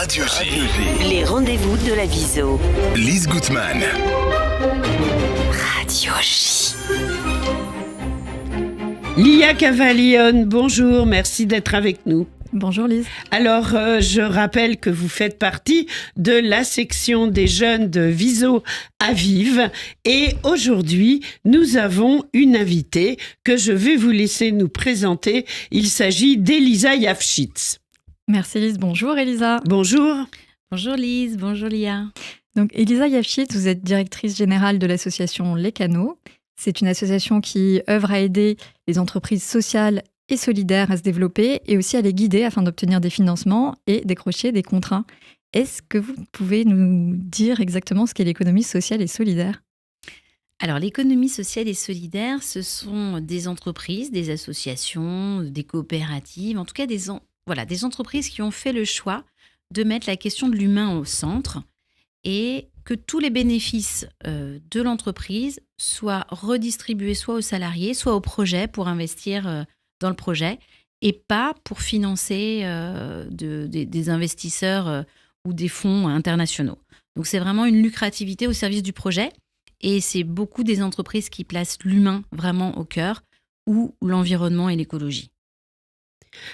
Radio J. Les rendez-vous de la Viso. Lise Gutmann. Radio J. Lia Cavalion, bonjour, merci d'être avec nous. Bonjour Lise. Alors, je rappelle que vous faites partie de la section des jeunes de Viso Aviv et aujourd'hui, nous avons une invitée que je vais vous laisser nous présenter. Il s'agit d'Elisa Yafchitz. Merci Lise, bonjour Elisa. Bonjour. Bonjour Lise, bonjour Lia. Donc Elisa Yafchitz, vous êtes directrice générale de l'association Les Canaux. C'est une association qui œuvre à aider les entreprises sociales et solidaires à se développer et aussi à les guider afin d'obtenir des financements et décrocher des contrats. Est-ce que vous pouvez nous dire exactement ce qu'est l'économie sociale et solidaire ? Alors l'économie sociale et solidaire, ce sont des entreprises, des associations, des coopératives, en tout cas des entreprises qui ont fait le choix de mettre la question de l'humain au centre et que tous les bénéfices de l'entreprise soient redistribués soit aux salariés, soit au projet pour investir dans le projet et pas pour financer des investisseurs ou des fonds internationaux. Donc c'est vraiment une lucrativité au service du projet et c'est beaucoup des entreprises qui placent l'humain vraiment au cœur ou l'environnement et l'écologie.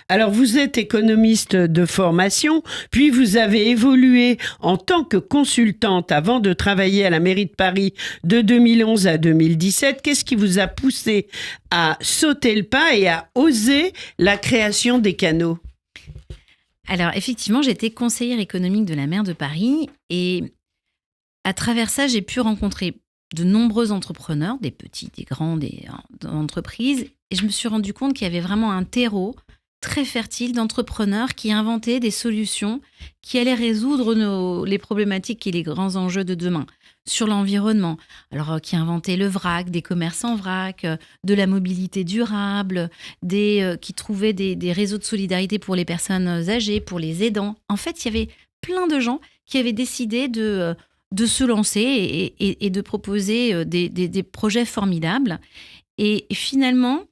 Alors, vous êtes économiste de formation, puis vous avez évolué en tant que consultante avant de travailler à la mairie de Paris de 2011 à 2017. Qu'est-ce qui vous a poussé à sauter le pas et à oser la création des canaux ? Alors, effectivement, j'étais conseillère économique de la maire de Paris et à travers ça, j'ai pu rencontrer de nombreux entrepreneurs, des petits, des grands, des entreprises, et je me suis rendu compte qu'il y avait vraiment un terreau très fertile d'entrepreneurs qui inventaient des solutions qui allaient résoudre les problématiques et les grands enjeux de demain sur l'environnement. Alors, qui inventaient le vrac, des commerces en vrac, de la mobilité durable, qui trouvaient des réseaux de solidarité pour les personnes âgées, pour les aidants. En fait, il y avait plein de gens qui avaient décidé de se lancer et de proposer des projets formidables. Et finalement,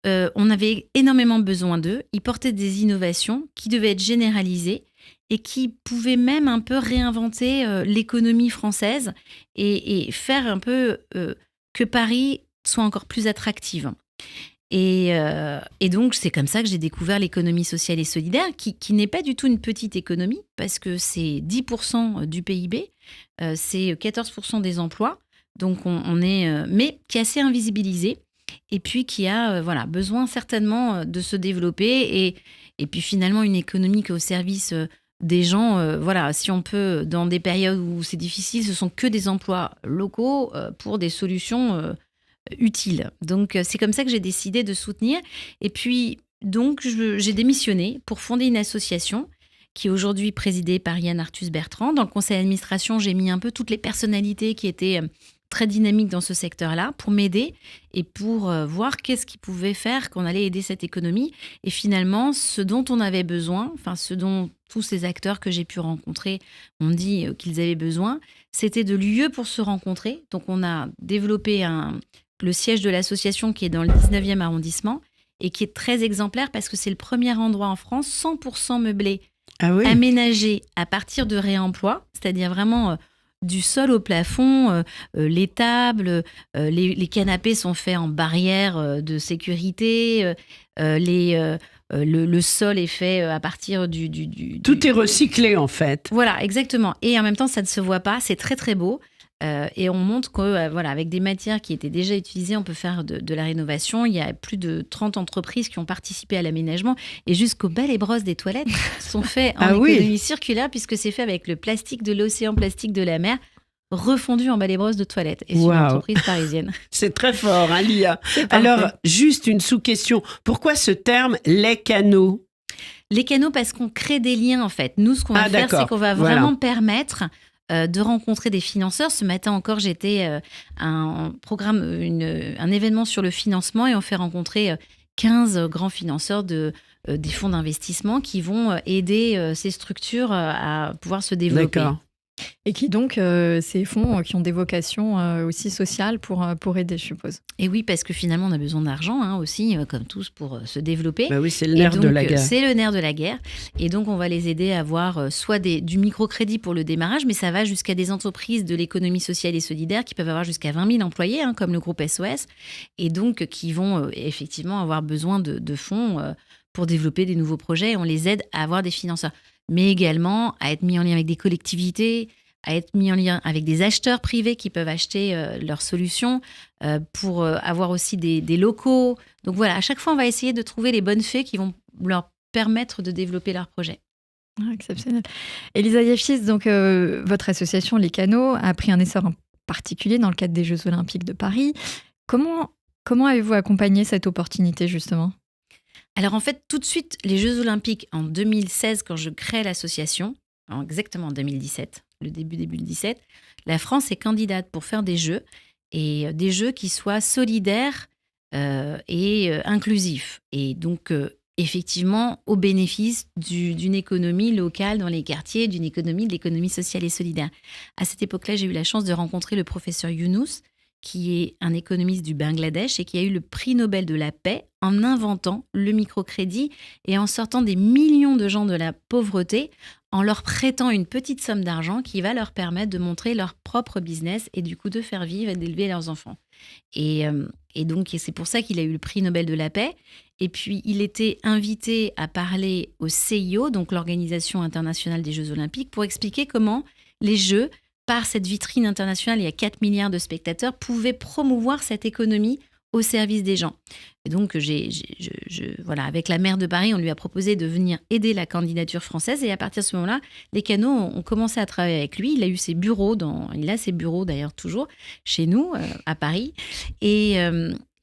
on avait énormément besoin d'eux. Ils portaient des innovations qui devaient être généralisées et qui pouvaient même un peu réinventer l'économie française et faire un peu que Paris soit encore plus attractive. Et donc, c'est comme ça que j'ai découvert l'économie sociale et solidaire, qui n'est pas du tout une petite économie, parce que c'est 10% du PIB, c'est 14% des emplois, donc mais qui est assez invisibilisée. Et puis qui a besoin certainement de se développer et puis finalement une économie qui est au service des gens. Si on peut, dans des périodes où c'est difficile, ce sont que des emplois locaux pour des solutions utiles. Donc c'est comme ça que j'ai décidé de soutenir. Et puis donc j'ai démissionné pour fonder une association qui est aujourd'hui présidée par Yann Arthus-Bertrand. Dans le conseil d'administration, j'ai mis un peu toutes les personnalités qui étaient très dynamique dans ce secteur-là pour m'aider et pour voir qu'est-ce qui pouvait faire qu'on allait aider cette économie. Et finalement, ce dont on avait besoin, ce dont tous ces acteurs que j'ai pu rencontrer ont dit qu'ils avaient besoin, c'était de lieux pour se rencontrer. Donc, on a développé le siège de l'association qui est dans le 19e arrondissement et qui est très exemplaire parce que c'est le premier endroit en France 100% meublé, aménagé à partir de réemploi, c'est-à-dire vraiment du sol au plafond, les tables, les canapés sont faits en barrière de sécurité, le sol est fait à partir Tout est recyclé en fait. Voilà, exactement. Et en même temps, ça ne se voit pas, c'est très très beau. Et on montre qu'avec des matières qui étaient déjà utilisées, on peut faire de la rénovation. Il y a plus de 30 entreprises qui ont participé à l'aménagement. Et jusqu'aux balais et brosses des toilettes sont faits en économie circulaire, puisque c'est fait avec le plastique de l'océan, plastique de la mer, refondu en balais et brosses de toilettes. Et c'est une entreprise parisienne. C'est très fort, hein, Lia. Alors, juste une sous-question. Pourquoi ce terme « les canaux » ? Les canaux, parce qu'on crée des liens, en fait. Nous, ce qu'on va faire, c'est qu'on va vraiment permettre de rencontrer des financeurs. Ce matin encore, j'étais un événement sur le financement et on fait rencontrer 15 grands financeurs des fonds d'investissement qui vont aider ces structures à pouvoir se développer. D'accord. Et qui donc, ces fonds qui ont des vocations aussi sociales pour aider, je suppose. Et oui, parce que finalement, on a besoin d'argent aussi, comme tous, pour se développer. Bah oui, c'est le Et nerf de donc, la guerre. c'est le nerf de la guerre. Et donc, on va les aider à avoir soit du microcrédit pour le démarrage, mais ça va jusqu'à des entreprises de l'économie sociale et solidaire qui peuvent avoir jusqu'à 20 000 employés, comme le groupe SOS, et donc qui vont effectivement avoir besoin de fonds pour développer des nouveaux projets. On les aide à avoir des financeurs, mais également à être mis en lien avec des collectivités, à être mis en lien avec des acheteurs privés qui peuvent acheter leurs solutions, pour avoir aussi des locaux. Donc voilà, à chaque fois, on va essayer de trouver les bonnes fées qui vont leur permettre de développer leur projet. Ah, exceptionnel. Elisa Yefchis, donc votre association Les Canaux a pris un essor en particulier dans le cadre des Jeux Olympiques de Paris. Comment avez-vous accompagné cette opportunité, justement ? Alors en fait, tout de suite, les Jeux Olympiques en 2016, quand je crée l'association, exactement en 2017, le début 2017, la France est candidate pour faire des Jeux, et des Jeux qui soient solidaires et inclusifs. Et donc, effectivement, au bénéfice d'une économie locale dans les quartiers, de l'économie sociale et solidaire. À cette époque-là, j'ai eu la chance de rencontrer le professeur Younous, qui est un économiste du Bangladesh et qui a eu le prix Nobel de la paix en inventant le microcrédit et en sortant des millions de gens de la pauvreté, en leur prêtant une petite somme d'argent qui va leur permettre de montrer leur propre business et du coup de faire vivre et d'élever leurs enfants. Et donc, c'est pour ça qu'il a eu le prix Nobel de la paix. Et puis, il était invité à parler au CIO, donc l'Organisation internationale des Jeux Olympiques, pour expliquer comment les Jeux, par cette vitrine internationale, il y a 4 milliards de spectateurs, pouvaient promouvoir cette économie au service des gens. Et donc, voilà, avec la maire de Paris, on lui a proposé de venir aider la candidature française. Et à partir de ce moment-là, les Canaux ont commencé à travailler avec lui. Il a ses bureaux d'ailleurs toujours chez nous, à Paris. Et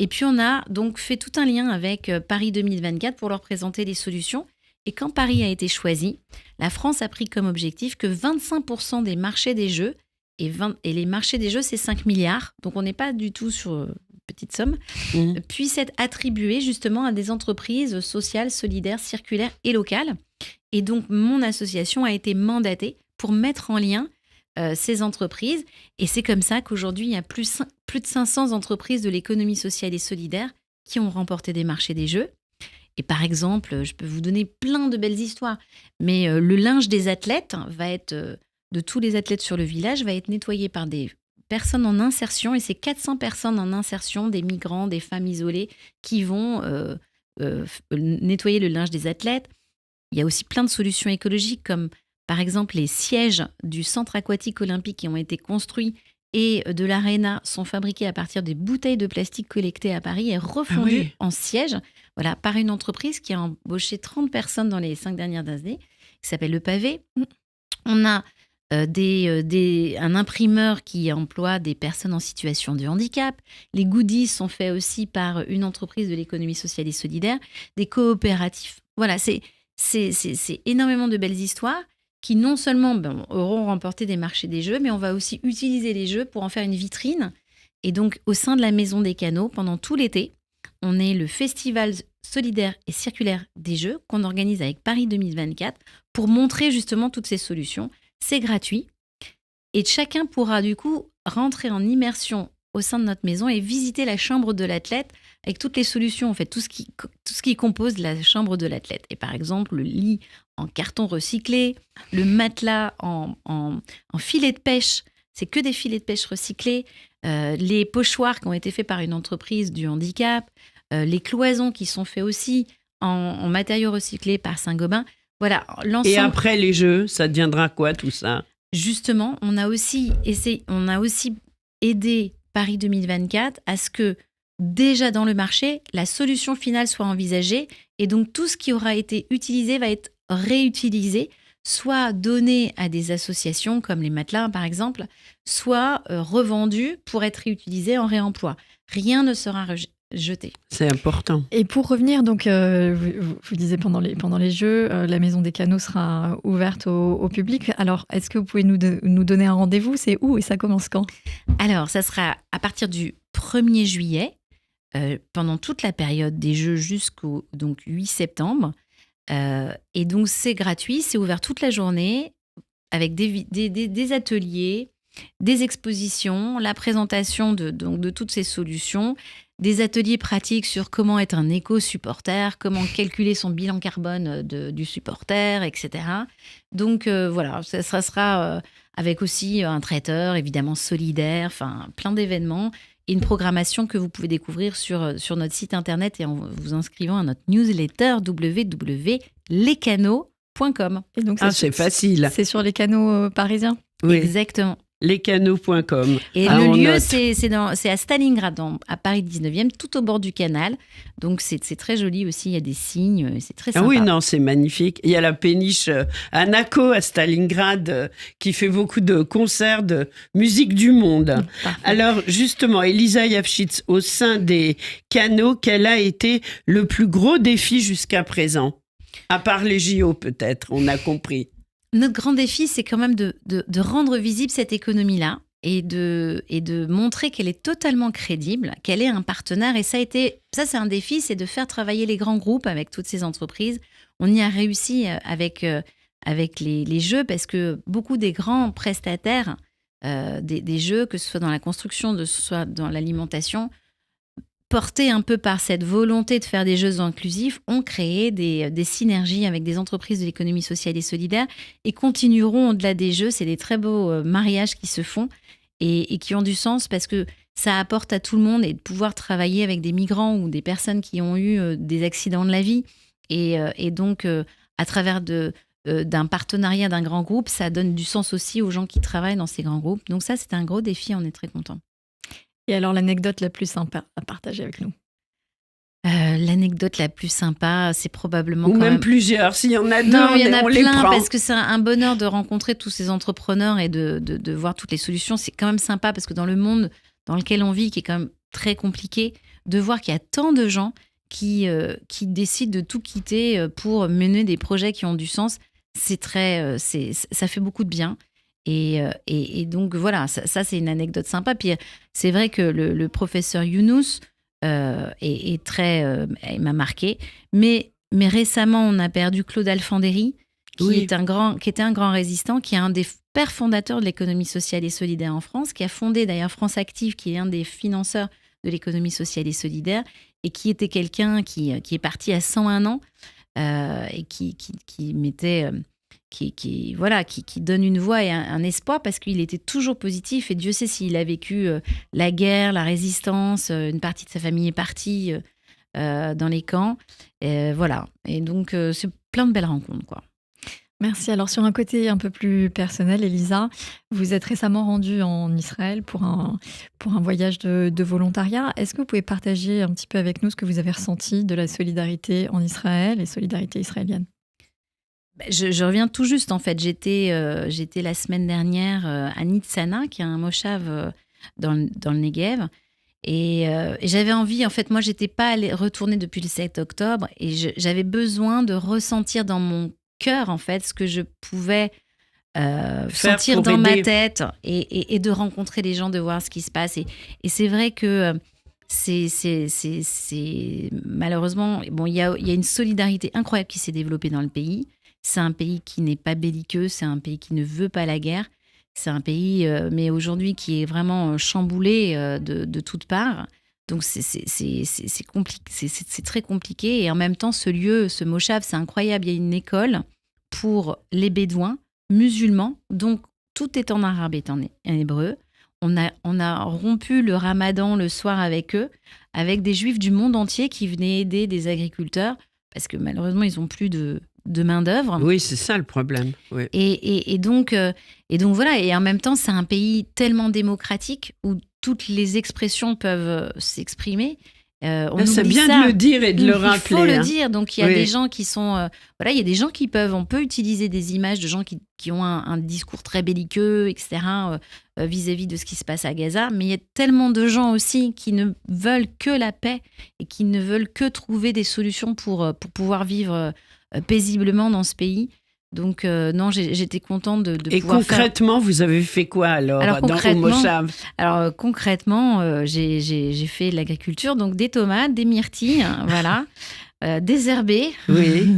puis, on a donc fait tout un lien avec Paris 2024 pour leur présenter les solutions. Et quand Paris a été choisi, la France a pris comme objectif que 25% des marchés des Jeux, et les marchés des Jeux, c'est 5 milliards, donc on n'est pas du tout sur une petite somme, puissent être attribués justement à des entreprises sociales, solidaires, circulaires et locales. Et donc, mon association a été mandatée pour mettre en lien ces entreprises. Et c'est comme ça qu'aujourd'hui, il y a plus de 500 entreprises de l'économie sociale et solidaire qui ont remporté des marchés des Jeux. Et par exemple, je peux vous donner plein de belles histoires, mais le linge des athlètes de tous les athlètes sur le village, va être nettoyé par des personnes en insertion, et c'est 400 personnes en insertion, des migrants, des femmes isolées, qui vont nettoyer le linge des athlètes. Il y a aussi plein de solutions écologiques, comme par exemple les sièges du centre aquatique olympique qui ont été construits et de l'aréna sont fabriqués à partir des bouteilles de plastique collectées à Paris et refondues en sièges, voilà, par une entreprise qui a embauché 30 personnes dans les 5 dernières années, qui s'appelle Le Pavé. On a un imprimeur qui emploie des personnes en situation de handicap. Les goodies sont faits aussi par une entreprise de l'économie sociale et solidaire, des coopératifs. Voilà, c'est énormément de belles histoires qui non seulement auront remporté des marchés des Jeux, mais on va aussi utiliser les Jeux pour en faire une vitrine. Et donc, au sein de la Maison des Canaux, pendant tout l'été, on est le festival solidaire et circulaire des Jeux qu'on organise avec Paris 2024 pour montrer justement toutes ces solutions. C'est gratuit et chacun pourra du coup rentrer en immersion au sein de notre maison et visiter la chambre de l'athlète avec toutes les solutions, en fait, tout ce qui compose la chambre de l'athlète. Et par exemple, le lit en carton recyclé, le matelas en filet de pêche, c'est que des filets de pêche recyclés, les pochoirs qui ont été faits par une entreprise du handicap, les cloisons qui sont faits aussi en matériaux recyclés par Saint-Gobain. Voilà, l'ensemble. Et après les Jeux, ça deviendra quoi tout ça ? Justement, on a aussi aidé Paris 2024 à ce que déjà dans le marché, la solution finale soit envisagée et donc tout ce qui aura été utilisé va être réutilisé, soit donné à des associations comme les matelas par exemple, soit revendu pour être réutilisé en réemploi. Rien ne sera jeté. C'est important. Et pour revenir, donc, vous disiez pendant les Jeux, la Maison des Canaux sera ouverte au public. Alors, est-ce que vous pouvez nous donner un rendez-vous ? C'est où et ça commence quand ? Alors, ça sera à partir du 1er juillet, pendant toute la période des Jeux jusqu'au 8 septembre. Et donc, c'est gratuit, c'est ouvert toute la journée. avec des ateliers, des expositions, la présentation de toutes ces solutions, des ateliers pratiques sur comment être un éco-supporter, comment calculer son bilan carbone du supporter, etc. Donc voilà, ça sera avec aussi un traiteur, évidemment solidaire, enfin plein d'événements et une programmation que vous pouvez découvrir sur notre site internet et en vous inscrivant à notre newsletter www.lescanaux.com. Et donc, c'est facile. C'est sur les canaux parisiens. Oui. Exactement. Lescanaux.com. Et le lieu, c'est à Stalingrad, à Paris 19e, tout au bord du canal. Donc, c'est très joli aussi. Il y a des signes. C'est très sympa. Ah oui, non, c'est magnifique. Il y a la péniche Anako à Stalingrad qui fait beaucoup de concerts de musique du monde. Parfait. Alors, justement, Elisa Yavchitz, au sein des canaux, quel a été le plus gros défi jusqu'à présent? À part les JO, peut-être, on a compris. Notre grand défi, c'est quand même de rendre visible cette économie-là et de montrer qu'elle est totalement crédible, qu'elle est un partenaire. Et ça, c'est un défi, c'est de faire travailler les grands groupes avec toutes ces entreprises. On y a réussi avec les jeux parce que beaucoup des grands prestataires des jeux, que ce soit dans la construction, que ce soit dans l'alimentation, portés un peu par cette volonté de faire des jeux inclusifs, ont créé des synergies avec des entreprises de l'économie sociale et solidaire et continueront au-delà des jeux. C'est des très beaux mariages qui se font et qui ont du sens parce que ça apporte à tout le monde et de pouvoir travailler avec des migrants ou des personnes qui ont eu des accidents de la vie. Et donc, à travers d'un partenariat d'un grand groupe, ça donne du sens aussi aux gens qui travaillent dans ces grands groupes. Donc ça, c'est un gros défi, on est très contents. Et alors, l'anecdote la plus sympa à partager avec nous? L'anecdote la plus sympa, c'est probablement Ou même plusieurs, s'il y en a deux, non, il y en a on les plein prend. parce que c'est un bonheur de rencontrer tous ces entrepreneurs et de voir toutes les solutions. C'est quand même sympa parce que dans le monde dans lequel on vit, qui est quand même très compliqué, de voir qu'il y a tant de gens qui décident de tout quitter pour mener des projets qui ont du sens, ça fait beaucoup de bien. Et donc voilà, ça c'est une anecdote sympa. Puis c'est vrai que le professeur Younous est très, il m'a marqué. Mais récemment, on a perdu Claude Alfandéry, qui était un grand résistant, qui est un des pères fondateurs de l'économie sociale et solidaire en France, qui a fondé d'ailleurs France Active, qui est un des financeurs de l'économie sociale et solidaire, et qui était quelqu'un qui est parti à 101 ans et qui mettait... qui donne une voix et un espoir parce qu'il était toujours positif et Dieu sait s'il a vécu la guerre, la résistance, une partie de sa famille est partie dans les camps. Voilà. Et donc, c'est plein de belles rencontres, quoi. Merci. Alors, sur un côté un peu plus personnel, Elisa, vous êtes récemment rendue en Israël pour un voyage de volontariat. Est-ce que vous pouvez partager un petit peu avec nous ce que vous avez ressenti de la solidarité en Israël et solidarité israélienne? Je reviens tout juste, en fait. J'étais la semaine dernière à Nitzana, qui est un moshav dans le Negev. Et j'avais envie, en fait, moi, j'étais pas retournée depuis le 7 octobre. Et j'avais besoin de ressentir dans mon cœur, en fait, ce que je pouvais sentir dans ma tête et de rencontrer les gens, de voir ce qui se passe. Et c'est vrai que c'est malheureusement... Bon, il y a une solidarité incroyable qui s'est développée dans le pays. C'est un pays qui n'est pas belliqueux, c'est un pays qui ne veut pas la guerre. C'est un pays, mais aujourd'hui, qui est vraiment chamboulé de toutes parts. Donc, c'est très compliqué. Et en même temps, ce moshav, c'est incroyable. Il y a une école pour les Bédouins musulmans. Donc, tout est en arabe et en hébreu. On a rompu le ramadan le soir avec eux, avec des juifs du monde entier qui venaient aider des agriculteurs. Parce que malheureusement, ils n'ont plus de main-d'œuvre. Oui, c'est ça le problème. Oui. Et donc voilà. Et en même temps, c'est un pays tellement démocratique où toutes les expressions peuvent s'exprimer. C'est bien de le dire et de le rappeler. Il faut le dire. Donc, il y a Oui. des gens qui sont... il y a des gens qui peuvent... On peut utiliser des images de gens qui ont un discours très belliqueux, etc., vis-à-vis de ce qui se passe à Gaza. Mais il y a tellement de gens aussi qui ne veulent que la paix et qui ne veulent que trouver des solutions pour pouvoir vivre paisiblement dans ce pays. Donc, non, j'étais contente de Et pouvoir concrètement, vous avez fait quoi alors au moshav? Alors, concrètement, j'ai fait de l'agriculture, donc des tomates, des myrtilles, voilà. désherbé. Oui.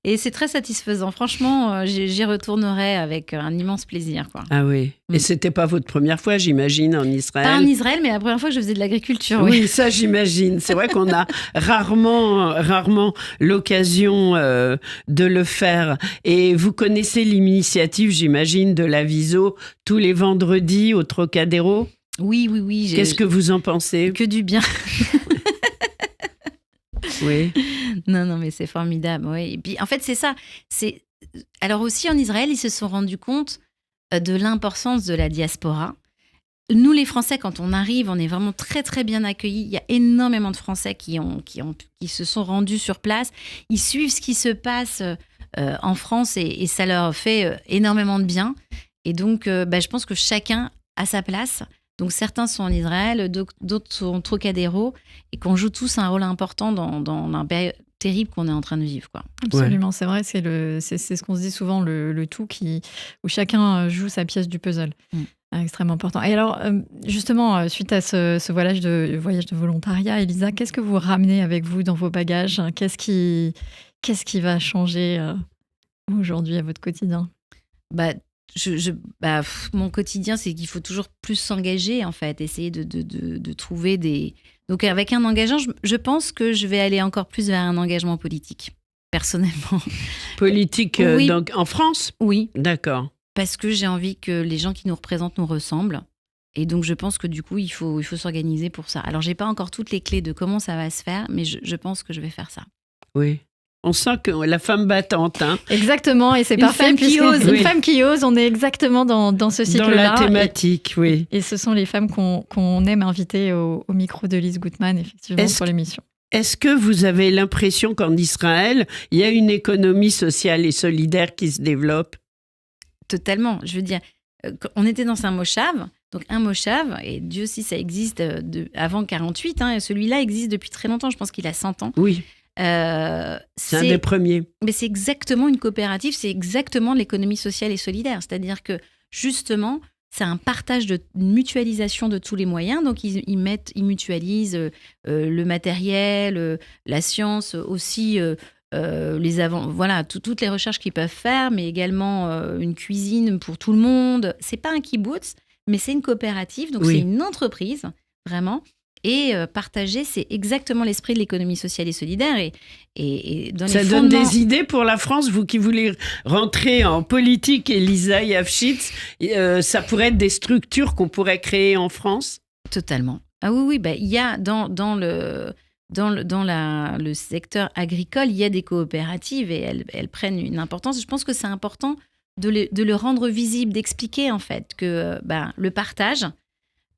Et c'est très satisfaisant. Franchement, j'y retournerai avec un immense plaisir, quoi. Ah oui. Mm. Et c'était pas votre première fois, j'imagine, en Israël. Pas en Israël, mais la première fois que je faisais de l'agriculture. Oui. Oui, ça j'imagine. C'est vrai qu'on a rarement l'occasion de le faire. Et vous connaissez l'initiative, j'imagine, de la Viso tous les vendredis au Trocadéro. Oui. Qu'est-ce que vous en pensez? Que du bien. Oui. Non, mais c'est formidable. Oui. Et puis, en fait, c'est ça. Alors aussi, en Israël, ils se sont rendus compte de l'importance de la diaspora. Nous, les Français, quand on arrive, on est vraiment très, très bien accueillis. Il y a énormément de Français qui se sont rendus sur place. Ils suivent ce qui se passe en France et ça leur fait énormément de bien. Et donc, je pense que chacun a sa place. Donc, certains sont en Israël, d'autres sont au Trocadéro et qu'on joue tous un rôle important dans la période terrible qu'on est en train de vivre, quoi. Absolument, c'est vrai, c'est ce qu'on se dit souvent, le tout où chacun joue sa pièce du puzzle. Extrêmement important. Et alors, justement, suite à ce voyage de volontariat, Elisa, qu'est-ce que vous ramenez avec vous dans vos bagages? Qu'est-ce qui va changer aujourd'hui à votre quotidien? Mon quotidien, c'est qu'il faut toujours plus s'engager, en fait, essayer de trouver des... Donc, avec un engagement, je pense que je vais aller encore plus vers un engagement politique, personnellement. Politique, Oui. donc en France? Oui, D'accord. parce que j'ai envie que les gens qui nous représentent nous ressemblent. Et donc, je pense que du coup, il faut s'organiser pour ça. Alors, j'ai pas encore toutes les clés de comment ça va se faire, mais je pense que je vais faire ça. Oui. On sent que la femme battante, hein. Exactement, et c'est Une parfait. femme qui puisque ose. Une Oui. femme qui ose, on est exactement dans ce cycle-là. Dans la thématique, oui. Et ce sont les femmes qu'on aime inviter au micro de Lise Gutmann, effectivement, pour l'émission. Est-ce que vous avez l'impression qu'en Israël, il y a une économie sociale et solidaire qui se développe? Totalement. Je veux dire, on était dans un moshav. Donc, un moshav, et Dieu sait ça existe avant 48, hein, celui-là existe depuis très longtemps. Je pense qu'il a 100 ans. Oui. C'est un des premiers. Mais c'est exactement une coopérative, c'est exactement l'économie sociale et solidaire. C'est-à-dire que, justement, c'est un partage, une mutualisation de tous les moyens. Donc, ils mutualisent le matériel, la science, aussi toutes les recherches qu'ils peuvent faire, mais également une cuisine pour tout le monde. C'est pas un kibbutz, mais c'est une coopérative. Donc, c'est une entreprise, vraiment. Et partager, c'est exactement l'esprit de l'économie sociale et solidaire. Et dans ça les donne fondements... des idées pour la France, vous qui voulez rentrer en politique, Elisa Yafshitz, ça pourrait être des structures qu'on pourrait créer en France? Totalement. Ah oui, il y a dans le secteur agricole, il y a des coopératives et elles prennent une importance. Je pense que c'est important de le rendre visible, d'expliquer en fait que le partage,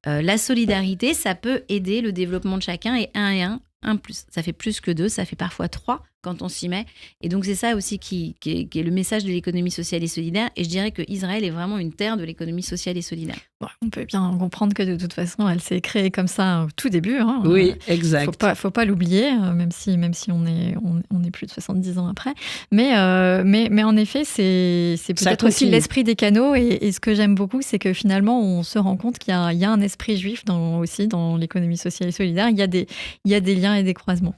la solidarité, ça peut aider le développement de chacun et un plus. Ça fait plus que 2, ça fait parfois 3 quand on s'y met. Et donc, c'est ça aussi qui est le message de l'économie sociale et solidaire. Et je dirais que Israël est vraiment une terre de l'économie sociale et solidaire. Bon, on peut bien comprendre que de toute façon, elle s'est créée comme ça au tout début. Hein. Oui, exact. Faut pas l'oublier, même si on est plus de 70 ans après. Mais en effet, c'est peut-être aussi l'esprit des canaux. Et ce que j'aime beaucoup, c'est que finalement, on se rend compte qu'il y a un esprit juif aussi dans l'économie sociale et solidaire. Il y a des liens et des croisements.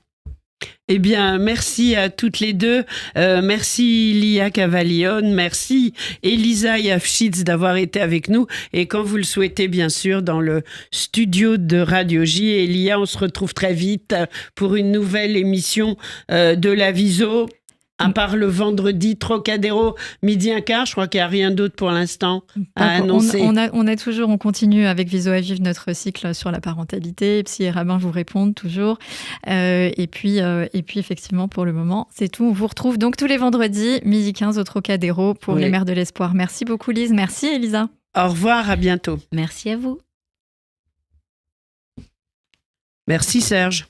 Eh bien, merci à toutes les deux. Merci Lia Cavalion, merci Elisa Yafshitz d'avoir été avec nous. Et quand vous le souhaitez, bien sûr, dans le studio de Radio J. Et Lia, on se retrouve très vite pour une nouvelle émission de la Viso. À part le vendredi Trocadéro, midi un quart, je crois qu'il n'y a rien d'autre pour l'instant à annoncer. On continue avec Viso à vivre notre cycle sur la parentalité. Psy et rabbin vous répondent toujours. Et puis, effectivement, pour le moment, c'est tout. On vous retrouve donc tous les vendredis, midi 15 au Trocadéro pour les Mères de l'Espoir. Merci beaucoup, Lise. Merci, Elisa. Au revoir, à bientôt. Merci à vous. Merci, Serge.